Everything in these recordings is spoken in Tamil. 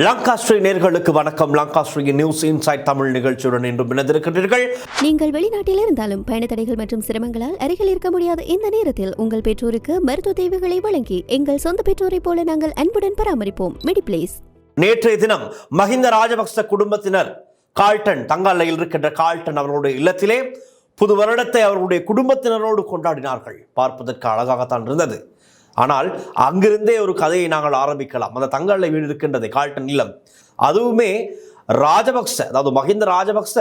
லங்காஸ்ட்ரி நேர்களுக்கு வணக்கம். லங்காஸ்ட்ரி நியூஸ் இன்சைட் தமிழ் நிகழ்ச்சியுடன் இன்றும் இணைந்திருக்கின்றீர்கள். நீங்கள் வெளிநாட்டில் இருந்தாலும் பயண தடைகள் மற்றும் சிரமங்களால் அருகில் இருக்க முடியாத இந்த நேரத்தில் உங்கள் பெற்றோருக்கு மருத்துவ தேவைகளை வழங்கி எங்கள் சொந்த பெற்றோரை போல நாங்கள் அன்புடன் பராமரிப்போம். மெடிப்ளேஸ். நேற்றைய தினம் மஹிந்த ராஜபக்ச குடும்பத்தினர் கால்டன் தங்காலையில் இருக்கின்ற கால்டன் அவர்களுடைய இல்லத்திலே புது வருடத்தை அவர்களுடைய குடும்பத்தினரோடு கொண்டாடினார்கள். பார்ப்பதற்கு அழகாகத்தான் இருந்தது. ஆனால் அங்கிருந்தே ஒரு கதையை நாங்கள் ஆரம்பிக்கலாம். அந்த தங்காலை வீடு இருக்கின்றது கால்டன் இல்லம். அதுவுமே ராஜபக்ச, அதாவது மஹிந்த ராஜபக்ச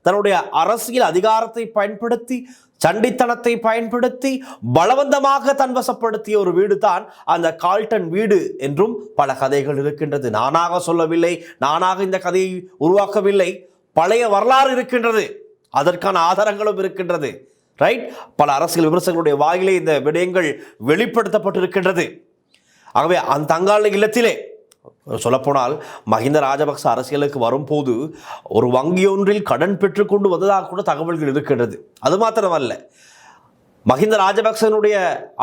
தன்னுடைய அரசியல் அதிகாரத்தை பயன்படுத்தி சண்டித்தனத்தை பயன்படுத்தி பலவந்தமாக தன்வசப்படுத்திய ஒரு வீடு தான் அந்த கால்டன் வீடு என்றும் பல கதைகள் இருக்கின்றது. நானாக சொல்லவில்லை, நானாக இந்த கதையை உருவாக்கவில்லை. பழைய வரலாறு இருக்கின்றது, அதற்கான ஆதாரங்களும் இருக்கின்றது. ரைட், பல அரசியல் விமர்சகர்களுடைய வாயிலே இந்த விடயங்கள் வெளிப்படுத்தப்பட்டிருக்கின்றது. ஆகவே அந்த தங்காலை இல்லத்திலே சொல்லப்போனால் மஹிந்த ராஜபக்ச அரசியலுக்கு வரும்போது ஒரு வங்கியொன்றில் கடன் பெற்றுக்கொண்டு வந்ததாக கூட தகவல்கள் இருக்கின்றது. அது மாத்திரமல்ல, மஹிந்த ராஜபக்சனுடைய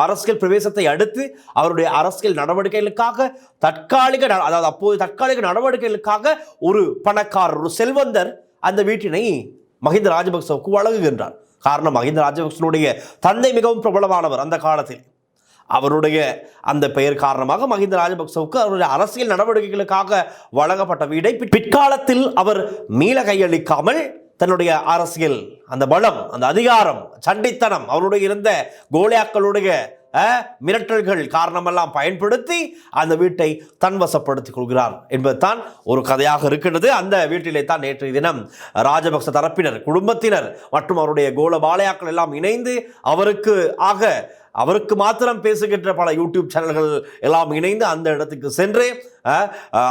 அரசியல் பிரவேசத்தை அடுத்து அவருடைய அரசியல் நடவடிக்கைகளுக்காக தற்காலிக நடவடிக்கைகளுக்காக ஒரு பணக்காரர், ஒரு செல்வந்தர் அந்த வீட்டினை மஹிந்த ராஜபக்சவுக்கு வழங்குகின்றார். காரணம், மஹிந்த ராஜபக்சனுடைய தந்தை மிகவும் பிரபலமானவர். அந்த காலத்தில் அவருடைய அந்த பெயர் காரணமாக மஹிந்த ராஜபக்சவுக்கு அவருடைய அரசியல் நடவடிக்கைகளுக்காக வழங்கப்பட்ட வீடை பிற்காலத்தில் அவர் மீள கையளிக்காமல் தன்னுடைய அரசியல் அந்த பலம், அந்த அதிகாரம், சண்டித்தனம், அவருடைய இருந்த கோலியாக்களுடைய மிரட்டல்கள் காரணமெல்லாம் பயன்படுத்தி அந்த வீட்டை தன்வசப்படுத்திக் கொள்கிறார் என்பதுதான் ஒரு கதையாக இருக்கின்றது. அந்த வீட்டிலே தான் நேற்றைய தினம் ராஜபக்ச தரப்பினர், குடும்பத்தினர் மற்றும் அவருடைய கோல பாலையாக்கள் எல்லாம் இணைந்து அவருக்கு மாத்திரம் பேசுகின்ற பல யூடியூப் சேனல்கள் எல்லாம் இணைந்து அந்த இடத்துக்கு சென்று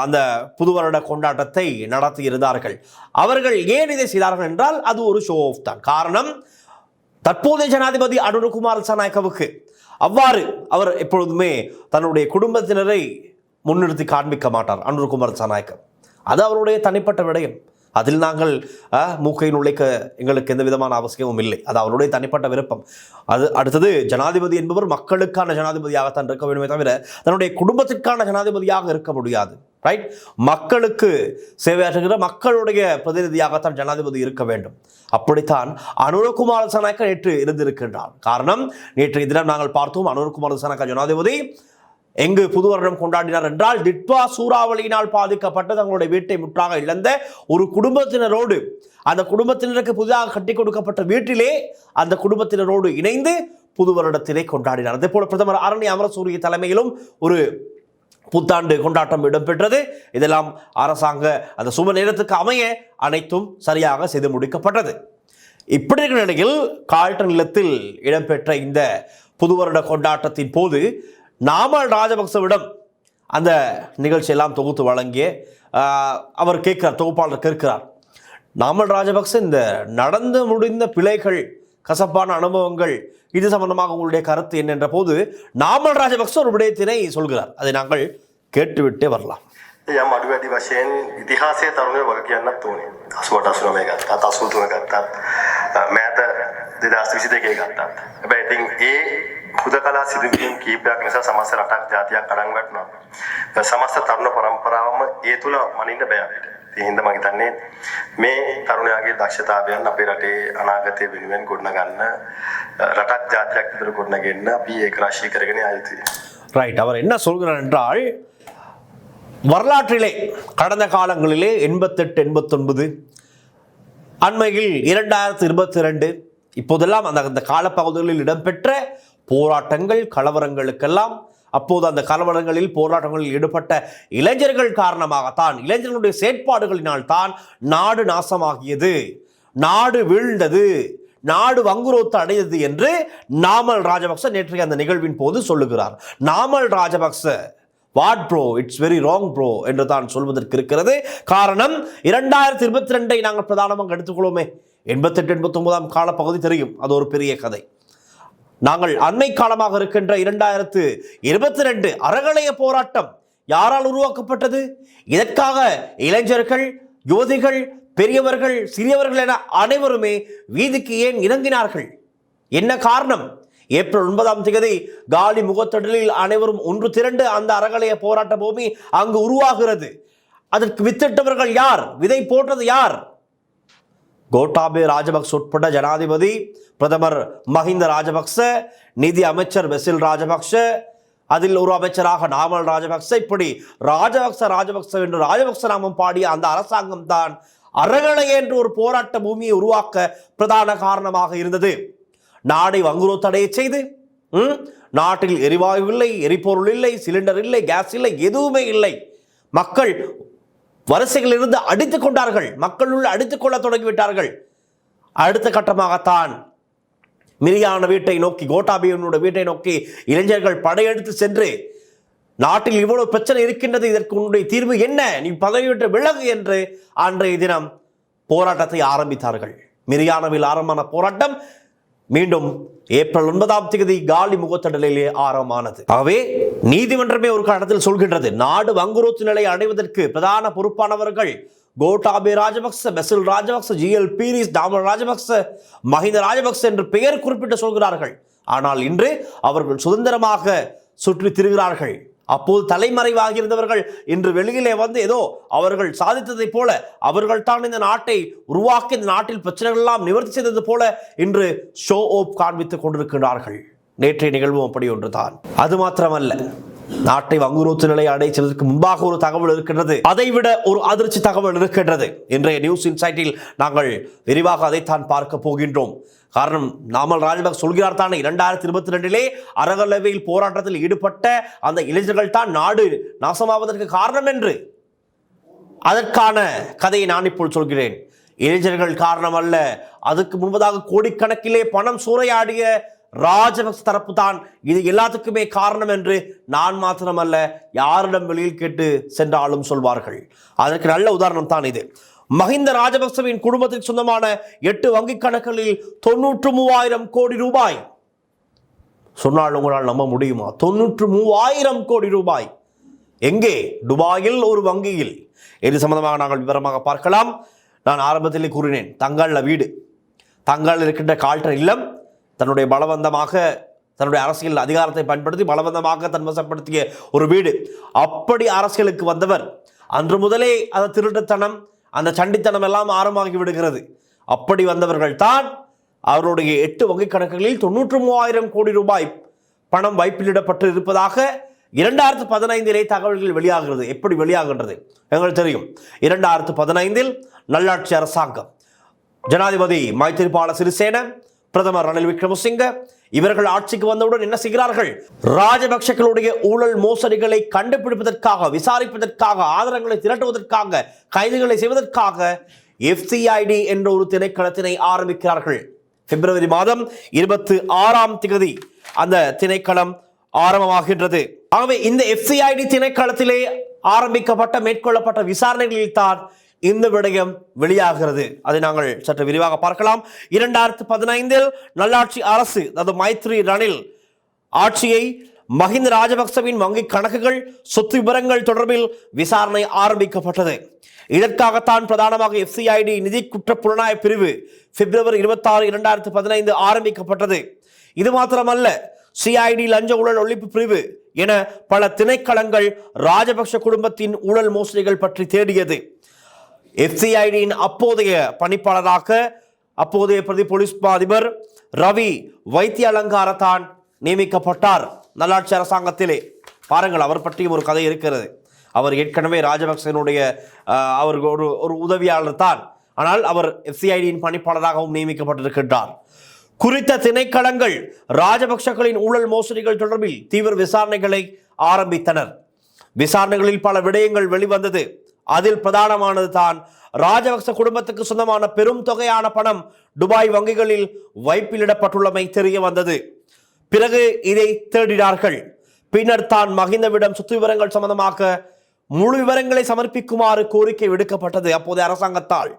அந்த புது வருட கொண்டாட்டத்தை நடத்தி இருந்தார்கள். அவர்கள் ஏன் இதை செய்தார்கள் என்றால் அது ஒரு ஷோ ஆஃப் தான். காரணம், தற்போதைய ஜனாதிபதி அனுரகுமார திசாநாயக்கவுக்கு அவ்வாறு அவர் எப்பொழுதுமே தன்னுடைய குடும்பத்தினரை முன்னிறுத்தி காண்பிக்க மாட்டார். அனுரகுமார திசாநாயக்க அது அவருடைய தனிப்பட்ட விடயம். அதில் நாங்கள் மூக்கை நுழைக்க எங்களுக்கு எந்த விதமான அவசியமும் இல்லை. அது அவருடைய தனிப்பட்ட விருப்பம். அது அடுத்தது, ஜனாதிபதி என்பவர் மக்களுக்கான ஜனாதிபதியாகத்தான் இருக்க வேண்டுமே தவிர தன்னுடைய குடும்பத்திற்கான ஜனாதிபதியாக இருக்க முடியாது. ரைட், மக்களுக்கு சேவையாற்றுகிற மக்களுடைய பிரதிநிதியாகத்தான் ஜனாதிபதி இருக்க வேண்டும். அப்படித்தான் அனுரகுமார திசாநாயக்க நேற்று இருந்திருக்கின்றார். காரணம், நேற்றைய தினம் நாங்கள் பார்த்தோம், அனுரகுமார திசாநாயக்க ஜனாதிபதி எங்கு புது வருடம் கொண்டாடினார் என்றால் டிட்வா சூறாவளியினால் பாதிக்கப்பட்டு தங்களுடைய வீட்டை முற்றாக இழந்த ஒரு குடும்பத்தினரோடு, அந்த குடும்பத்தினருக்கு புதிதாக கட்டி கொடுக்கப்பட்ட வீட்டிலே அந்த குடும்பத்தினரோடு இணைந்து புது வருடத்திலே கொண்டாடினார். அதே போல பிரதமர் அரண்ய அமரசூரிய தலைமையிலும் ஒரு புத்தாண்டு கொண்டாட்டம் இடம்பெற்றது. இதெல்லாம் அரசாங்க அந்த சுப நேரத்துக்கு அமைய அனைத்தும் சரியாக செய்து முடிக்கப்பட்டது. இப்படி இருக்கிற நிலையில் கால்டன் இல்லத்தில் இடம்பெற்ற இந்த புது வருட கொண்டாட்டத்தின் போது நாமல் ராஜபக்சவிடம் அந்த நிகழ்ச்சியெல்லாம் தொகுத்து வழங்கிய அவர் கேட்கிறார், தொகுப்பாளர் கேட்கிறார், நாமல் ராஜபக்ச இந்த நடந்து முடிந்த பிழைகள், கசப்பான அனுபவங்கள், இது சம்பந்தமாக உங்களுடைய கருத்து என்ன என்ற போது நாமல் ராஜபக்ச ஒரு விடயத்தினை சொல்கிறார். அதை நாங்கள் கேட்டுவிட்டே வரலாம். යම් අඩු වැඩි වශයෙන් ඉතිහාසයේ තරුණයෝ වග කියන්නත් ඕනේ. 88 89 ගත්තා, 83 ගත්තා, මෑත 2022 ගත්තා. හැබැයි ඉතින් ඒ හුදකලා සිදුවීම් කීපයක් නිසා සමස්ත රටක් ජාතියක් අඩංගු වටනවා. සමස්ත තරුණ පරම්පරාවම ඒ තුල මනින්න බෑ අපිට. ඒ හින්දා මම හිතන්නේ මේ තරුණයාගේ දක්ෂතාවයන් අපේ රටේ අනාගතය වෙනුවෙන් ගොඩනගන්න, රටක් ජාතියක් විතර ගොඩනගෙන්න අපි ඒක රාශී කරගෙන ආ යුතුයි. ரைட், அவர் என்ன சொல்கிறார் என்றால், வரலாற்றிலே கடந்த காலங்களிலே 88 89 அண்மையில் 2022 இப்போதெல்லாம் அந்த காலப்பகுதிகளில் இடம்பெற்ற போராட்டங்கள், கலவரங்களுக்கெல்லாம் அப்போது அந்த கலவரங்களில் போராட்டங்களில் ஈடுபட்ட இளைஞர்கள் காரணமாகத்தான், இளைஞர்களுடைய செயற்பாடுகளினால் தான் நாடு நாசமாகியது, நாடு வீழ்ந்தது, நாடு வங்குரோத்து அடைந்தது என்று நாமல் ராஜபக்ச நேற்றைய அந்த நிகழ்வின் போது சொல்லுகிறார். Namal Rajapaksa what bro, it's very wrong bro என்று தான் சொல்வதற்கு இருக்கிறது. காரணம், 2022 நாங்கள் பிரதானமாக எடுத்துக்கொள்வோமே, 88 89 காலப்பகுதி தெரியும், அது ஒரு பெரிய கதை. நாங்கள் அண்மை காலமாக இருக்கின்ற 2022 அறகலைய போராட்டம் யாரால் உருவாக்கப்பட்டது? இதற்காக இளைஞர்கள், யுவதிகள், பெரியவர்கள், சிறியவர்கள் என அனைவருமே வீதிக்கு ஏன் இறங்கினார்கள்? என்ன காரணம்? ஏப்ரல் 9 காலி முகத்தடலில் அனைவரும் ஒன்று திரண்டு அந்த அறகலைய போராட்ட பூமி அங்கு உருவாகிறது. அதற்கு வித்திட்டவர்கள் யார்? விதை போட்டது யார்? கோட்டாபய ராஜபக்ச உட்பட ஜனாதிபதி, பிரதமர் மஹிந்த ராஜபக்ச, நிதி அமைச்சர் பெசில் ராஜபக்ச, அதில் ஒரு அமைச்சராக நாமல் ராஜபக்ச, இப்படி ராஜபக்ச என்று ராஜபக்ச நாமம் பாடிய அந்த அரசாங்கம் தான் அறகலை என்று ஒரு போராட்ட பூமியை உருவாக்க பிரதான காரணமாக இருந்தது. நாடை வங்குரோத்தடைய செய்து நாட்டில் எரிவாயு இல்லை, எரிபொருள் இல்லை, சிலிண்டர் இல்லை, கேஸ் இல்லை, எதுவுமே இல்லை. மக்கள் வரிசைகளில் இருந்து அடித்துக் கொண்டார்கள். மக்களுள் அடித்துக் கொள்ள தொடங்கிவிட்டார்கள். அடுத்த கட்டமாகத்தான் மிரியான வீட்டை நோக்கி, கோட்டாபயனுடைய வீட்டை நோக்கி இளைஞர்கள் படையெடுத்து சென்று நாட்டில் இவ்வளவு பிரச்சனை இருக்கின்றது, இதற்கு உன்னுடைய தீர்வு என்ன, நீ பதவி விட்டு விலகு என்று அன்றைய தினம் போராட்டத்தை ஆரம்பித்தார்கள். மிரியானவில் ஆரம்பமான போராட்டம் மீண்டும் ஏப்ரல் 9 காலி முகத்தடலிலே ஆரம்பமானது. ஆகவே நீதிமன்றமே ஒரு காலத்தில் சொல்கின்றது, நாடு வங்குரோத்து நிலை அடைவதற்கு பிரதான பொறுப்பானவர்கள் கோட்டாபய ராஜபக்ச, பெசில் ராஜபக்ச, GL பீரிஸ், நாமல் ராஜபக்ச, மஹிந்த ராஜபக்ச என்று பெயர் குறிப்பிட்டு சொல்கிறார்கள். ஆனால் இன்று அவர்கள் சுதந்திரமாக சுற்றி திரிகிறார்கள். அப்போது தலைமறைவாகி இருந்தவர்கள் இன்று வெளியிலே வந்து ஏதோ அவர்கள் சாதித்ததை போல, அவர்கள் தான் இந்த நாட்டை உருவாக்கி இந்த நாட்டில் பிரச்சனைகள் எல்லாம் நிவர்த்தி செய்தது போல இன்று ஷோ ஆஃப் காண்பித்துக் கொண்டிருக்கிறார்கள். நேற்றைய நிகழ்வும் அப்படி ஒன்றுதான். அது மாத்திரமல்ல, நாட்டை வங்குரோத்து நிலை அடைச்சதற்கு முன்பாக ஒரு தகவல் இருக்கின்றது. அதைவிட ஒரு அதிர்ச்சி தகவல் இருக்கின்றது. இன்றைய நியூஸ் இன்சைட்டில் நாங்கள் விரிவாக அதைத்தான் பார்க்க போகின்றோம். காரணம், நாமல் ராஜபக்ச சொல்கிறார் தானே, 2022 அறகலவையில் போராட்டத்தில் ஈடுபட்ட அந்த இளைஞர்கள் தான் நாடு நாசமாவதற்கு காரணம் என்று. அதற்கான கதையை நான் இப்போது சொல்கிறேன். இளைஞர்கள் காரணம் அல்ல, அதுக்கு முன்பதாக கோடிக்கணக்கிலே பணம் சூறையாடிய ராஜபக்ச தரப்பு தான் இது எல்லாத்துக்குமே காரணம் என்று நான் மாத்திரமல்ல, யாரிடம் வெளியில் கேட்டு சென்றாலும் சொல்வார்கள். அதற்கு நல்ல உதாரணம் தான் இது. மஹிந்த ராஜபக்சவின் குடும்பத்திற்கு சொந்தமான 8 வங்கிக் கணக்குகளில் 93,000 கோடி ரூபாய். சொன்னால் உங்களால் நம்ப முடியுமா? 93,000 கோடி ரூபாய். எங்கே? துபாயில் ஒரு வங்கியில். இது சம்பந்தமாக நாங்கள் விவரமாக பார்க்கலாம். நான் ஆரம்பத்திலே கூறினேன், தங்கள்ல வீடு, தங்கள் இருக்கின்ற கால்டன் இல்லம் தன்னுடைய பலவந்தமாக, தன்னுடைய அரசியல் அதிகாரத்தை பயன்படுத்தி பலவந்தமாக தன்வசப்படுத்திய ஒரு வீடு. அப்படி அரசியலுக்கு வந்தவர் அன்று முதலே அந்த திருட்டுத்தனம், அந்த சண்டித்தனம் எல்லாம் ஆரம்பமாகி விடுகிறது. அப்படி வந்தவர்கள் தான் அவருடைய 8 வங்கிக் கணக்குகளில் 93,000 கோடி ரூபாய் பணம் வைப்பிலிடப்பட்டு இருப்பதாக 2015 தகவல்கள் வெளியாகிறது. எப்படி வெளியாகின்றது எங்களுக்கு தெரியும். 2015 நல்லாட்சி அரசாங்கம், ஜனாதிபதி மைத்திரிபால சிறிசேன, பிரதமர் ரணில் விக்ரமசிங்க இவர்கள் ஆட்சிக்கு வந்தவுடன் என்ன செய்கிறார்கள்? ராஜபக்சர்களுடைய ஊழல் மோசடிகளை கண்டுபிடிப்பதற்காக, விசாரிப்பதற்காக, ஆதாரங்களை திரட்டுவதற்காக, கைதுகளை செய்வதற்காக FCID என்ற ஒரு திணைக்களத்தினை ஆரம்பிக்கிறார்கள். பிப்ரவரி 26 அந்த திணைக்களம் ஆரம்பமாகின்றது. ஆகவே இந்த FCID திணைக்களத்திலே ஆரம்பிக்கப்பட்ட மேற்கொள்ளப்பட்ட விசாரணைகளில் தான் இந்த விடயம் வெளியாகிறது. அதை நாங்கள் சற்று விரிவாக பார்க்கலாம். 2015 நல்லாட்சி அரசு, அதாவது மைத்ரி ரணில் ஆட்சியை மஹிந்த ராஜபக்சவின் வங்கி கணக்குகள், சொத்து விவரங்கள் தொடர்பில் விசாரணை ஆரம்பிக்கப்பட்டது. இதற்காகத்தான் பிரதானமாக FCID நிதி குற்ற புலனாய்வு பிரிவு பிப்ரவரி 26, 2015 ஆரம்பிக்கப்பட்டது. இது மாத்திரமல்ல, CID லஞ்ச ஊழல் ஒழிப்பு பிரிவு என பல திணைக்களங்கள் ராஜபக்ச குடும்பத்தின் ஊழல் மோசடிகள் பற்றி தேடியது. FCIDயின் அப்போதைய பணிப்பாளராக அப்போதைய பிரதி போலீஸ் அதிபர் ரவி வைத்திய அலங்காரத்தான் நியமிக்கப்பட்டார் நல்லாட்சி அரசாங்கத்திலே. பாருங்கள், அவர் பற்றியும் ஒரு கதை இருக்கிறது. அவர் ஏற்கனவே ராஜபக்சனுடைய அவர் ஒரு உதவியாளர் தான். ஆனால் அவர் FCIDயின் பணிப்பாளராகவும் நியமிக்கப்பட்டிருக்கின்றார். குறித்த திணைக்களங்கள் ராஜபக்சகளின் ஊழல் மோசடிகள் தொடர்பில் தீவிர விசாரணைகளை ஆரம்பித்தனர். விசாரணைகளில் பல விடயங்கள் வெளிவந்தது. அதில் பிரதானமானது தான் ராஜபக்ச குடும்பத்துக்கு சொந்தமான பெரும் தொகையான பணம் துபாய் வங்கிகளில் வைப்பிலிடப்பட்டுள்ளமை தெரிய வந்தது. பிறகு இதை தேடினார்கள். பின்னர் தான் மஹிந்தவிடம் சொத்து விவரங்கள் சம்பந்தமாக முழு விவரங்களை சமர்ப்பிக்குமாறு கோரிக்கை விடுக்கப்பட்டது அப்போதைய அரசாங்கத்தால்.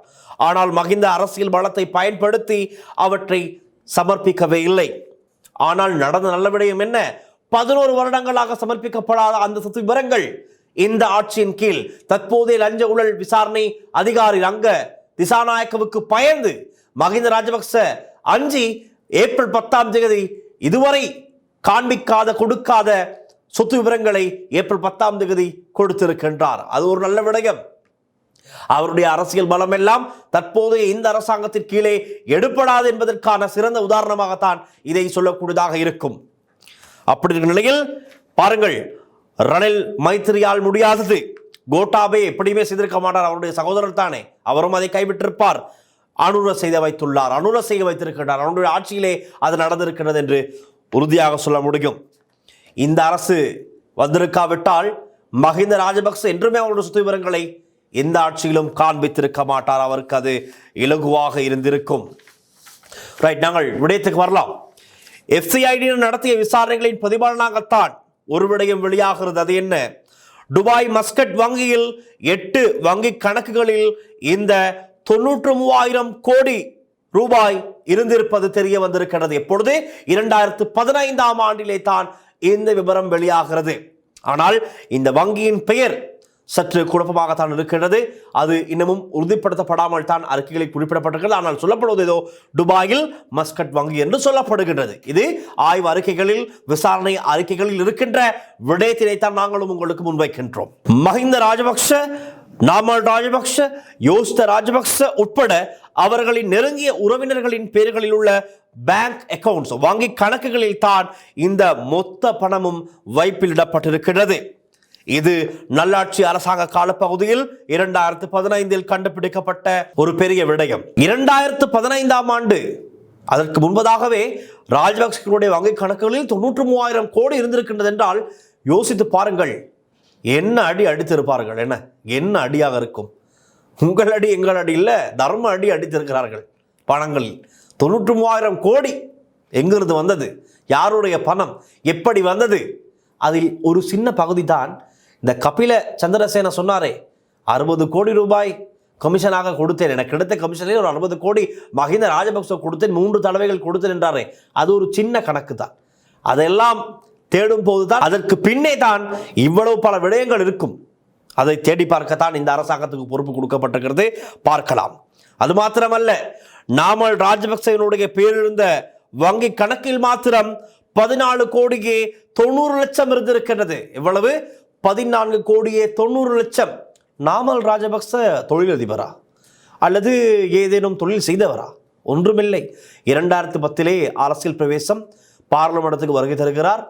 ஆனால் மஹிந்த அரசியல் பலத்தை பயன்படுத்தி அவற்றை சமர்ப்பிக்கவே இல்லை. ஆனால் நடந்த நல்ல விடயம் என்ன? 11 வருடங்களாக சமர்ப்பிக்கப்படாத அந்த சொத்து விவரங்கள் இந்த ஆட்சியின் கீழ் தற்போதைய லஞ்ச ஊழல் விசாரணை அதிகாரி ரங்க திசாநாயக்கவுக்கு பயந்து மஹிந்த ராஜபக்ச அஞ்சி ஏப்ரல் 10 இதுவரை காண்பிக்காத, கொடுக்காத சொத்து விவரங்களை ஏப்ரல் 10 கொடுத்திருக்கின்றார். அது ஒரு நல்ல விடயம். அவருடைய அரசியல் பலம் எல்லாம் தற்போதைய இந்த அரசாங்கத்தின் கீழே எடுப்படாது என்பதற்கான சிறந்த உதாரணமாகத்தான் இதை சொல்லக்கூடியதாக இருக்கும். அப்படி இருக்கிற நிலையில் பாருங்கள், ரணில் மைத்திரியால் முடியாதது. கோட்டாபே எப்படியுமே செய்திருக்க மாட்டார், அவருடைய சகோதரர் தானே, அவரும் அதை கைவிட்டிருப்பார். அனுர செய்து வைத்துள்ளார், அனுர செய்ய வைத்திருக்கிறார், அவருடைய ஆட்சியிலே அது நடந்திருக்கிறது என்று உறுதியாக சொல்ல முடியும். இந்த அரசு வந்திருக்காவிட்டால் மஹிந்த ராஜபக்ச என்றுமே அவருடைய சொத்து விவரங்களை எந்த ஆட்சியிலும் காண்பித்திருக்க மாட்டார், அவருக்கு அது இலகுவாக இருந்திருக்கும். ரைட், நாங்கள் விடயத்துக்கு வரலாம். FCID நடத்திய விசாரணைகளின் பிரதிபலனாகத்தான் ஒரு விடயம் வெளியாகிறது. அது என்ன? துபாய் மஸ்கட் வங்கியில் 8 வங்கி கணக்குகளில் இந்த 93,000 கோடி ரூபாய் இருந்திருப்பது தெரிய வந்திருக்கிறது. எப்பொழுது 2015ஆம் ஆண்டிலே தான் இந்த விவரம் வெளியாகிறது. ஆனால் இந்த வங்கியின் பெயர் சற்று குழப்பமாகத்தான் இருக்கிறது. அது இன்னமும் உறுதிப்படுத்தப்படாமல் தான் அறிக்கைகளில் குறிப்பிடப்பட்டிருக்கிறது. ஆனால் சொல்லப்படுவது ஏதோ துபாயில் மஸ்கட் வங்கி என்று சொல்லப்படுகின்றது. இது ஆய்வு அறிக்கைகளில், விசாரணை அறிக்கைகளில் இருக்கின்ற விடயத்தினைத்தான் நாங்களும் உங்களுக்கு முன்வைக்கின்றோம். மஹிந்த ராஜபக்ஷ, நாமல் ராஜபக்ஷ, யோசித்த ராஜபக்ஷ உட்பட அவர்களின் நெருங்கிய உறவினர்களின் பெயர்களில் உள்ள பேங்க் அக்கவுண்ட்ஸ், வங்கி கணக்குகளில் தான் இந்த மொத்த பணமும் வைப்பிலிடப்பட்டிருக்கிறது. இது நல்லாட்சி அரசாங்க காலப்பகுதியில் 2015 கண்டுபிடிக்கப்பட்ட ஒரு பெரிய விடயம். 2015ஆம் ஆண்டு, அதற்கு முன்பதாகவே ராஜபக்சேவுடைய வங்கி கணக்குகளில் 93,000 கோடி இருந்திருக்கின்றது என்றால் யோசித்து பாருங்கள், என்ன அடி அடித்திருப்பார்கள். என்ன அடியாக இருக்கும்? உங்கள் அடி எங்கள் அடி இல்லை, தர்ம அடி அடித்திருக்கிறார்கள். பணங்களில் 93,000 கோடி எங்கிருந்து வந்தது? யாருடைய பணம்? எப்படி வந்தது? அதில் ஒரு சின்ன பகுதி தான் இந்த கபில சந்திரசேன சொன்னாரே, 60 கோடி ரூபாய் கமிஷனாக கொடுத்தேன், எனக்கு கிடைத்த கமிஷனில் ஒரு 60 கோடி மஹிந்த ராஜபக்ச கொடுத்தேன், 3 தடவைகள் கொடுத்தேன் என்றாரே. அது ஒரு சின்ன கணக்கு தான். அதெல்லாம் தேடும் போது தான் அதற்கு பின்னே தான் இவ்வளவு பல விடயங்கள் இருக்கும். அதை தேடி பார்க்கத்தான் இந்த அரசாங்கத்துக்கு பொறுப்பு கொடுக்கப்பட்டிருக்கிறது. பார்க்கலாம். அது மாத்திரமல்ல, நாமல் ராஜபக்சேவினுடைய பேரிருந்த வங்கி கணக்கில் மாத்திரம் 14 கோடியே 90 லட்சம் இருந்திருக்கிறது. எவ்வளவு? 14 கோடியே 90 லட்சம். நாமல் ராஜபக்ச தொழிலதிபரா அல்லது ஏதேனும் தொழில் செய்தவரா? ஒன்றுமில்லை. 2010 அரசியல் பிரவேசம், பார்லிமெண்டத்துக்கு வருகை தருகிறார்.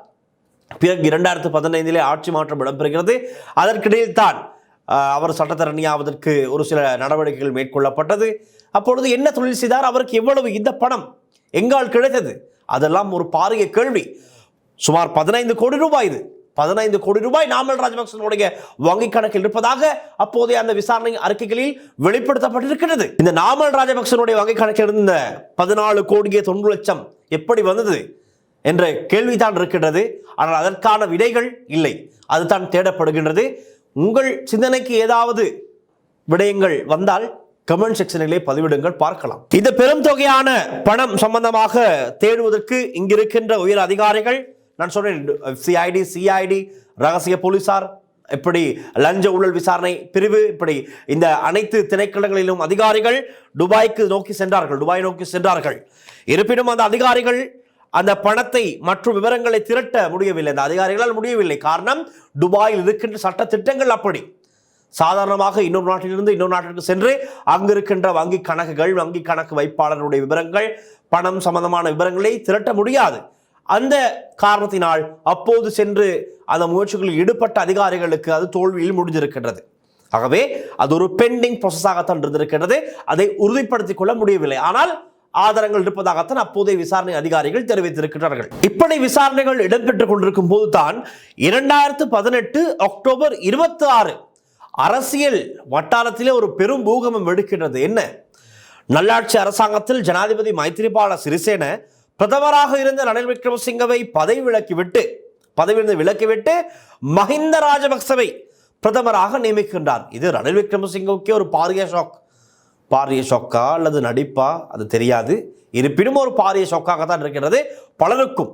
பிறகு 2015 ஆட்சி மாற்றம் இடம்பெறுகிறது. அதற்கிடையில் தான் அவர் சட்டத்தரணியாவதற்கு ஒரு சில நடவடிக்கைகள் மேற்கொள்ளப்பட்டது. அப்பொழுது என்ன தொழில் செய்தார்? அவருக்கு எவ்வளவு இந்த பணம் எங்கால் கிடைத்தது? அதெல்லாம் ஒரு பாரிய கேள்வி. சுமார் 15 கோடி ரூபாய். இது 15 கோடி ரூபாய் நாமல் ராஜபக்சனுடைய வங்கி கணக்கில் இருப்பதாக அப்போதைய அந்த விசாரணை அறிக்கைகளில் வெளிப்படுத்தப்பட்டிருக்கிறது. இந்த நாமல் ராஜபக்சனுடைய வங்கி கணக்கில் இருந்த 14 கோடியே 90 லட்சம் எப்படி வந்தது என்ற கேள்விதான் இருக்கின்றது. ஆனால் அதற்கான விடைகள் இல்லை. அதுதான் தேடப்படுகின்றது. உங்கள் சிந்தனைக்கு ஏதாவது விடயங்கள் வந்தால் கமெண்ட் செக்ஷனிலே பதிவிடுங்கள், பார்க்கலாம். இந்த பெரும் தொகையான பணம் சம்பந்தமாக தேடுவதற்கு இங்கிருக்கின்ற உயர் அதிகாரிகள், நான் சொன்னேன், CID, ரகசிய போலீசார், இப்படி லஞ்ச ஊழல் விசாரணை பிரிவு, இப்படி இந்த அனைத்து திணைக்களங்களிலும் அதிகாரிகள் துபாய் நோக்கி சென்றார்கள். இருப்பினும் அந்த அதிகாரிகள் அந்த பணத்தை மற்றும் விவரங்களை திரட்ட முடியவில்லை. அந்த அதிகாரிகளால் முடியவில்லை. காரணம், துபாயில் இருக்கின்ற சட்ட திட்டங்கள் அப்படி. சாதாரணமாக இன்னொரு நாட்டிலிருந்து இன்னொரு நாட்டிற்கு சென்று அங்கிருக்கின்ற வங்கி கணக்குகள், வங்கி கணக்கு வைப்பாளருடைய விவரங்கள், பணம் சம்பந்தமான விவரங்களை திரட்ட முடியாது. அந்த காரணத்தினால் அப்போது சென்று அந்த முயற்சிகளில் ஈடுபட்ட அதிகாரிகளுக்கு அது தோல்வியில் முடிஞ்சிருக்கின்றது. ஆகவே அது ஒரு பெண்டிங் ப்ராசஸாகத்தான் இருந்திருக்கின்றது. அதை உறுதிப்படுத்திக் கொள்ள முடியவில்லை. ஆனால் ஆதாரங்கள் இருப்பதாகத்தான் அப்போதைய விசாரணை அதிகாரிகள் தெரிவித்திருக்கிறார்கள். இப்படி விசாரணைகள் இடம்பெற்றுக் கொண்டிருக்கும் போதுதான் 2018 அக்டோபர் 26 அரசியல் வட்டாரத்திலே ஒரு பெரும் பூகம்பம் வெடிக்கின்றது. என்ன? நல்லாட்சி அரசாங்கத்தில் ஜனாதிபதி மைத்திரிபால சிறிசேன பிரதமராக இருந்த ரணில் விக்ரமசிங்கவை பதவியிலிருந்து விலக்கிவிட்டு மஹிந்த ராஜபக்சவை பிரதமராக நியமிக்கின்றார். இது ரணில் விக்ரமசிங்கவுக்கே ஒரு பாரிய ஷாக்கா அல்லது நடிப்பா அது தெரியாது. இருப்பினும் ஒரு பாரிய ஷாக்காகத்தான் இருக்கிறது பலருக்கும்.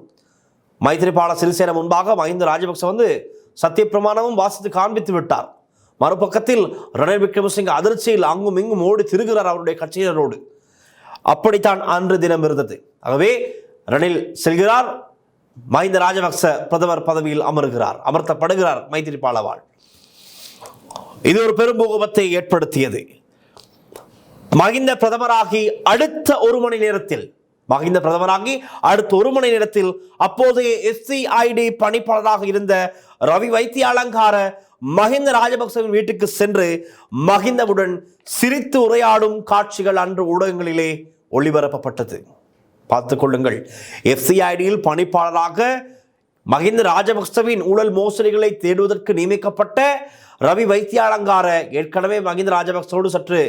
மைத்திரிபால சிறிசேன முன்பாக மஹிந்த ராஜபக்ச சத்திய பிரமாணமும் வாசித்து காண்பித்து விட்டார். மறுபக்கத்தில் ரணில் விக்ரமசிங்க அதிர்ச்சியில் அங்கும் இங்கும் ஓடி திருகிறார் அவருடைய கட்சியினரோடு. அப்படித்தான் அன்று தினம் இருந்தது. ஆகவே ரணில் செல்கிறார், மஹிந்த ராஜபக்ச பிரதமர் பதவியில் அமர்த்தப்படுகிறார் மைத்திரிபாலவால். இது ஒரு பெரும் பூகம்பத்தை ஏற்படுத்தியது. மஹிந்த பிரதமராகி அடுத்த ஒரு மணி நேரத்தில் அப்போதைய SCID பணிப்பாளராக இருந்த ரவி வைத்தியாலங்கார மஹிந்த ராஜபக்சவின் வீட்டுக்கு சென்று மஹிந்தவுடன் சிரித்து உரையாடும் காட்சிகள் அன்று ஊடகங்களிலே ஒளிபரப்பப்பட்டது. பார்த்துக் கொள்ளுங்கள். FCIDயில் பணிப்பாளராக மஹிந்த ராஜபக்சவின் ஊழல் மோசடிகளை தேடுவதற்கு நியமிக்கப்பட்ட ரவி வைத்தியாலங்கார ஏற்கனவே மஹிந்த ராஜபக்சவோடு சற்று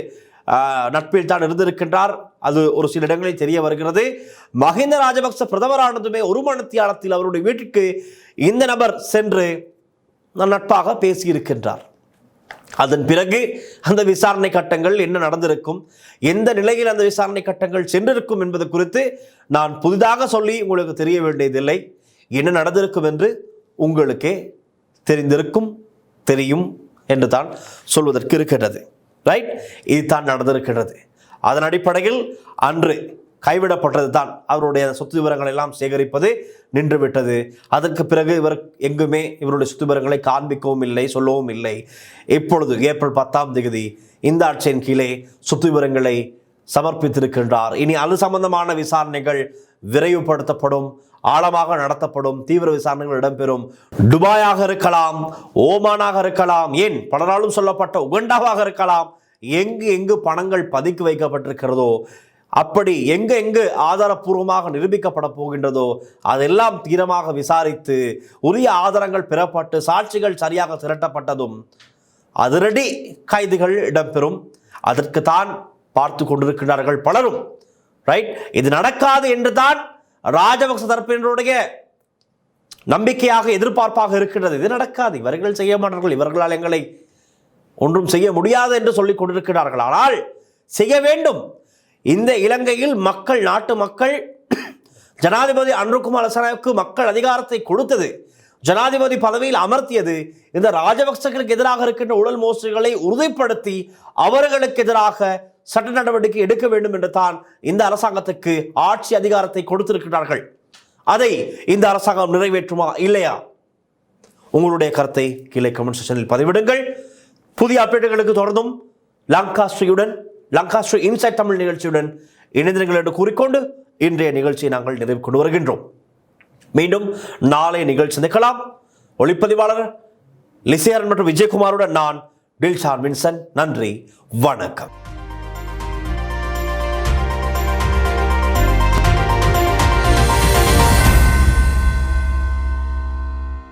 நட்பில் தான் இருந்திருக்கின்றார். அது ஒரு சில இடங்களில் தெரிய வருகிறது. மஹிந்த ராஜபக்ச பிரதமரானதுமே ஒரு மணித்தியாலத்தில் அவருடைய வீட்டிற்கு இந்த நபர் சென்று நட்பாக பேசியிருக்கின்றார். அதன் பிறகு அந்த விசாரணை கட்டங்கள் என்ன நடந்திருக்கும், எந்த நிலையில் அந்த விசாரணை கட்டங்கள் சென்றிருக்கும் என்பது குறித்து நான் புதிதாக சொல்லி உங்களுக்கு தெரிய வேண்டியதில்லை. என்ன நடந்திருக்கும் என்று உங்களுக்கே தெரியும் என்று தான் சொல்வதற்கு இருக்கின்றது. ரைட், இதுதான் நடந்திருக்கின்றது. அதன் அடிப்படையில் அன்று கைவிடப்பட்டது தான். அவருடைய சொத்து விவரங்கள் எல்லாம் சேகரிப்பது நின்றுவிட்டது. அதற்கு பிறகு இவர் எங்குமே இவருடைய சொத்து விவரங்களை காண்பிக்கவும் இல்லை, சொல்லவும் இல்லை. இப்பொழுது ஏப்ரல் 10ஆம் தேதி இந்த ஆட்சியின் கீழே சொத்து விவரங்களை சமர்ப்பித்திருக்கின்றார். இனி அது சம்பந்தமான விசாரணைகள் விரைவுபடுத்தப்படும், ஆழமாக நடத்தப்படும், தீவிர விசாரணைகள் இடம்பெறும். துபாயாக இருக்கலாம், ஓமானாக இருக்கலாம், ஏன் பலராலும் சொல்லப்பட்ட உகண்டாவாக இருக்கலாம். எங்கு பணங்கள் பதுக்கி வைக்கப்பட்டிருக்கிறதோ, அப்படி எங்கு ஆதாரப்பூர்வமாக நிரூபிக்கப்பட போகின்றதோ அதெல்லாம் தீரமாக விசாரித்து உரிய ஆதாரங்கள் பெறப்பட்டு சாட்சிகள் சரியாக திரட்டப்பட்டதும் அதிரடி கைதுகள் இடம்பெறும். அதற்கு தான் பார்த்து கொண்டிருக்கிறார்கள் பலரும். ரைட், இது நடக்காது என்று தான் ராஜபக்ச தரப்பினருடைய நம்பிக்கையாக எதிர்பார்ப்பாக இருக்கின்றது. இது நடக்காது, இவர்கள் செய்ய மாட்டார்கள், இவர்களால் எங்களை ஒன்றும் செய்ய முடியாது என்று சொல்லிக் கொண்டிருக்கிறார்கள். ஆனால் செய்ய வேண்டும். இந்த இலங்கையில் நாட்டு மக்கள் ஜனாதிபதி அன்ருகுமார் லசனாவுக்கு மக்கள் அதிகாரத்தை கொடுத்தது, ஜனாதிபதி பதவியில் அமர்த்தியது இந்த ராஜபக்சர்களுக்கு எதிராக இருக்கின்ற ஊழல் மோசடிகளை உறுதிப்படுத்தி அவர்களுக்கு எதிராக சட்ட நடவடிக்கை எடுக்க வேண்டும் என்று தான் இந்த அரசாங்கத்துக்கு ஆட்சி அதிகாரத்தை கொடுத்திருக்கிறார்கள். அதை இந்த அரசாங்கம் நிறைவேற்றுமா இல்லையா? உங்களுடைய கருத்தை கீழே கமெண்ட் செக்ஷனில் பதிவிடுங்கள். புதிய அப்டேட்டுகளுக்கு தொடர்ந்தும் லங்காஸ்ரீ இன்சைட் தமிழ் நிகழ்ச்சியுடன் இணைந்திருங்கள் என்று கூறிக்கொண்டு இன்றைய நிகழ்ச்சியை நாங்கள் நிறைவு கொண்டு வருகின்றோம். மீண்டும் நாளை நிகழ்ச்சி சந்திக்கலாம். ஒளிப்பதிவாளர் லிசியரன் மற்றும் விஜயகுமாருடன் நான் டில்ஷான் வின்சன். நன்றி, வணக்கம்.